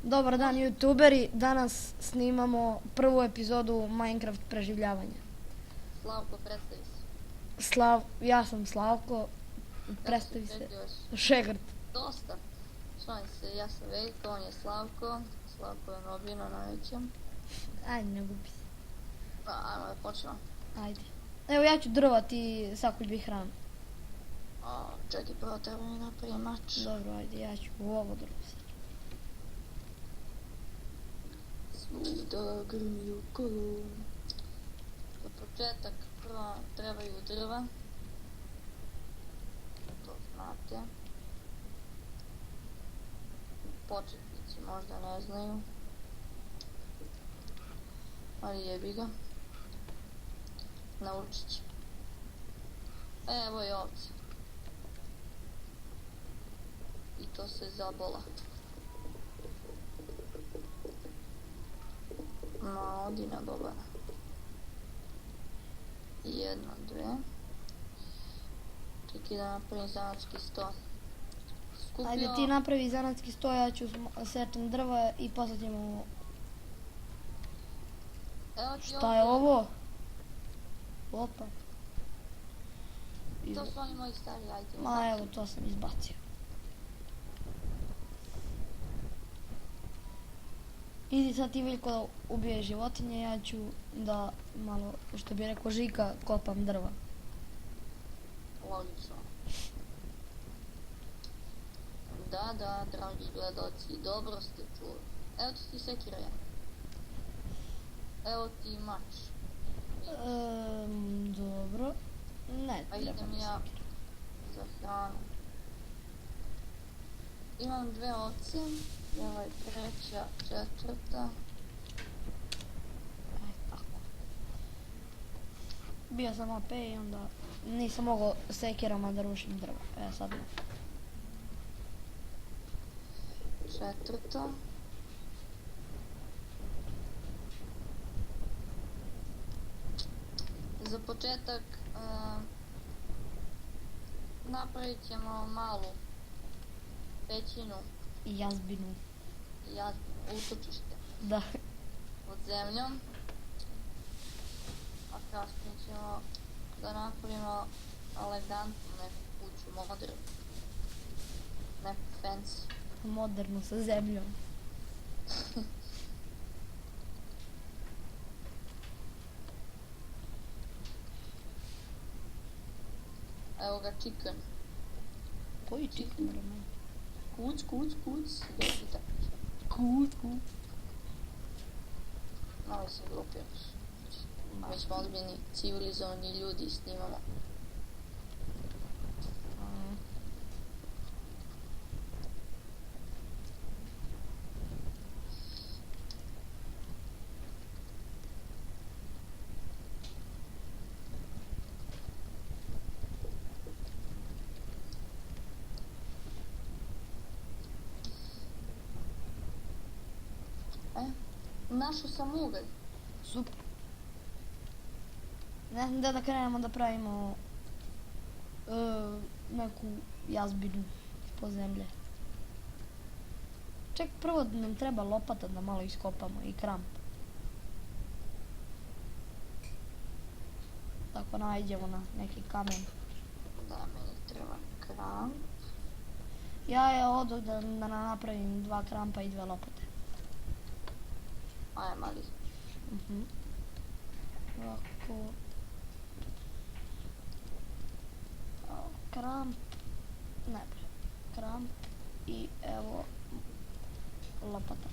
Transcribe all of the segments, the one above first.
Dobar dan youtuberi, danas snimamo prvu epizodu Minecraft preživljavanja. Slavko, predstavi se. Ja sam Slavko, predstavi se. Šegrt. Dosta. Šalim se, ja sam Veljko, on je Slavko. Slavko je Nobino najvećem. Ajde, ne gubi se. Ajmo da počnemo. Ajde. Evo ja ću drva, ti sakuđi hranu. Čekaj, prvo treba mi napravim mač. Dobro, ajde, ja ću u ovo drvo sad. Svuda grmiju kolon. Za početak prvo trebaju drva. To znate. Početnici možda ne znaju. Ali jebi ga. Naučit će. Evo je ovce. I to se zabola. Ma, odi na bobana. Jedna, dve. Čekaj da napravim zanatski sto. Ajde, ti napravi zanatski sto, ja ću sečem drva i posle ćemo... Šta je ovo? Opa. To su oni moji stari itemi. Ma evo, to sam izbacio. Idi sad ti Veljko da ubiješ životinje, ja ću da malo, što bi rekao Žika, kopam drva. Logično. Da, dragi gledaoci, dobro ste čuli. Evo ti sekira je. Evo ti mač. Dobro. Ne, A treba idem mi ja sekira. za hranu. Imam dve ovce. Evo je treća, četvrta. Aj, tako. Bio sam OP i onda nisam mogao sekirama da rušim drva. Sad ne. Četvrta. Za početak napravit ćemo malu pećinu I jazbinu. i utočište Da. pod zemljom. A kasnije ćemo da napravimo elegantnu neku kuću, modernu. Neku fancy. Moderno sa zemljom. Evo ga chicken. Koji chicken roman? Kuc, dođi da. Kuc. Malo se glupiraš. Mi smo ozbiljni, civilizovani ljudi i snimamo. Našao sam ugalj. Super. Ne znam da krenemo da pravimo neku jazbinu ispod zemlje. Ček, prvo nam treba lopata da malo iskopamo i kramp. Tako nađemo na neki kamen. Da, meni treba kramp. Ja odu da napravim 2 krampa i 2 lopate. Aj, mali. Ovako. Kramp. Ne bre. Kramp i evo lopata.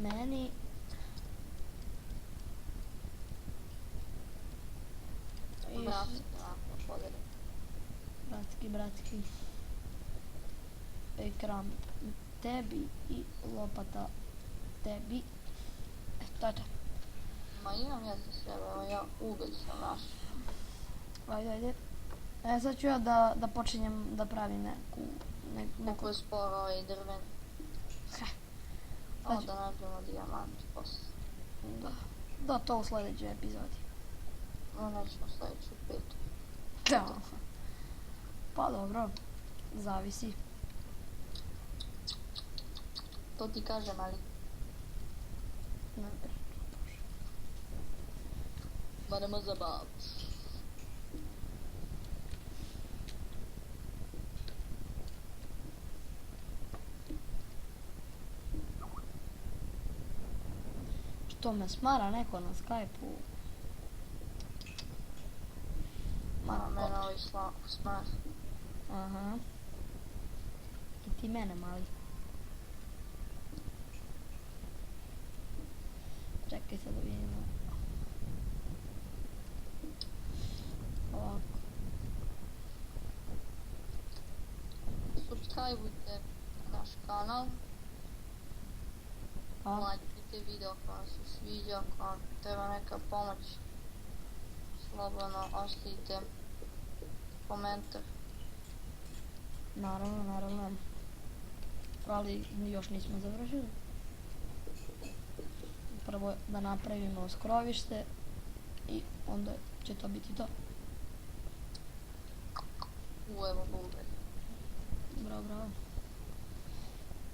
Meni. Bratski. Kramp tebi i lopata tebi. To je to. Ma imam ja za sebe, evo ja ugalj sam našao. Ajde. Sad ću ja da počinjem da pravim neku... Neko je sporo i drven. Da nađemo dijamant posle. Da, to u sljedećoj epizodi. No, nećemo sljedeću petu. Da. Pa dobro, zavisi. To ti kažem, ali Ne, baremo zabav. što me smara neko na Skype-u. Ma, mene ovi smar. Aha. I ti mene, mali. Čekaj sad da vidimo. Ovako. Subscribeujte naš kanal. A? Lajkujte video ako vam se sviđa, ako vam treba neka pomoć. Slobodno ostavite komentar. Naravno, naravno. Ali još nismo završili. Prvo da napravimo skrovište i onda će to biti to. Evo bulbe. Bravo, bravo.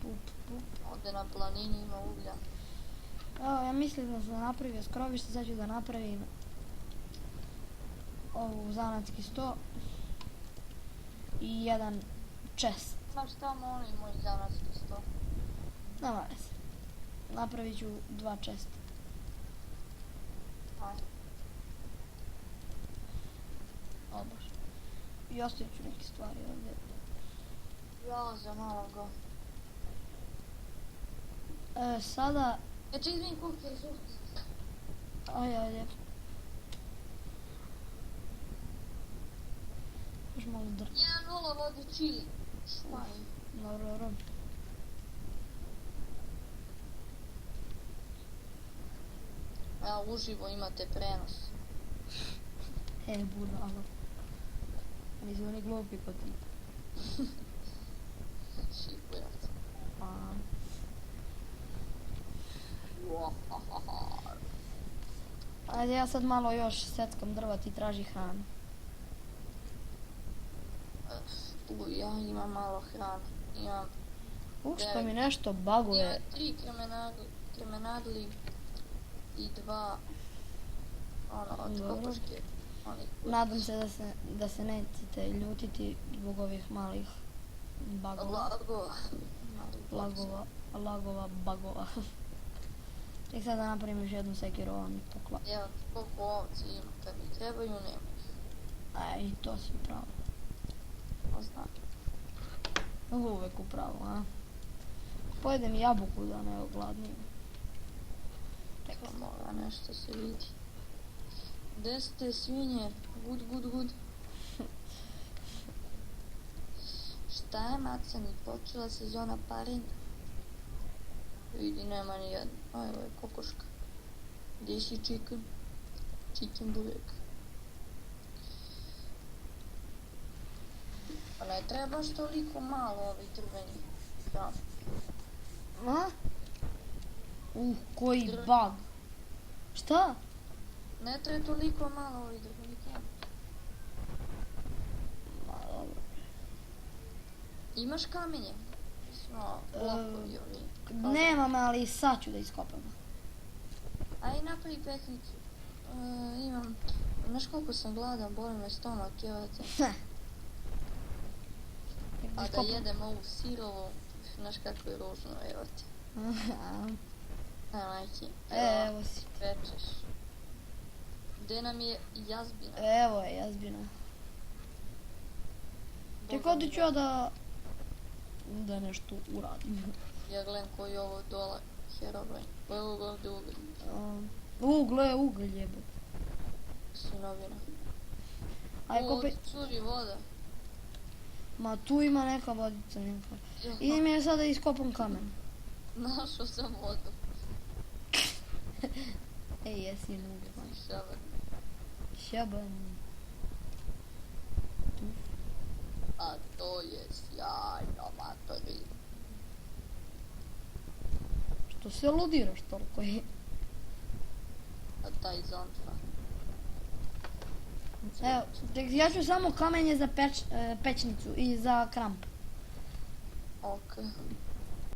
Pup, pup. Ovdje na planini ima uglja. Evo, ja mislim da sam napravio skrovište, sad ću da napravim ovu zanatski sto i jedan chest. Znaš tamo onaj moj zanatski sto. Nema veze. Napravit ću 2 chesta. Ajde. Obaš. I ostavit ću neke stvari ovdje. Ja za malo go. Sada... Znači izvin kuke, Ajde. Još malo drva. 1-0 vodi Čili. Šmaj. Dobro, dobro. Ja uživo imate prenos. Budalo. Nisu oni glupi kod ti. Šipurac. Pa... Ajde, ja sad malo još seckam drva, ti traži hranu. Ja imam malo hrane. Imam Što mi nešto baguje. 3 kremenadli i 2 od Dobro. kokoške. Nadam se da se nećete ljutiti zbog ovih malih bagova. Lagova, bagova. Ček sad da napravim još jednu sekiru, ovo mi to klapa. Evo koliko ovci ima, kad mi trebaju nema ih. Aj, i to si upravo. Znam. Uvek upravo, a? Pojedem jabuku da ne ogladnim. Čekaj, mora nešto se vidi. Gde ste svinje? Gud. Šta je macani? Počela sezona parenja. Vidi, nema ni jedna. A evo je kokoška. Gdje si chicken? Chicken burek. Pa ne trebaš toliko malo ovih drvenih hrana. A? Koji bug. Šta? Ne treba toliko malo ovih drvenih hrana. Ma dobro. Imaš kamenje? Smo blokovi ovi. Nemam, ali sad ću da iskopam. Aj napravi pećnicu. Imam, znaš koliko sam gladan, boli me stomak, evo te. A da jedem ovu sirovu, znaš kako je ružno, evo te. Majke, Evo si. pečeš. Gdje nam je jazbina? Evo je jazbina. Tek ovdje ću ja da nešto uradim. Ja gledam koji je ovo dola herobrine. Evo ga ovdje Gle, ugalj jebet. sinovina. Aj, kopaj. Curi voda. Ma tu ima neka vodica, neka. Idem ja sada iskopam kamen. Našao sam vodu. Ej, jesi nuga. Šaban. Šaban. A to je sjajno, matori. Što se ludiraš toliko je? A taj zontra. Evo, ja ću samo kamenje za pećnicu i za kramp. Ok.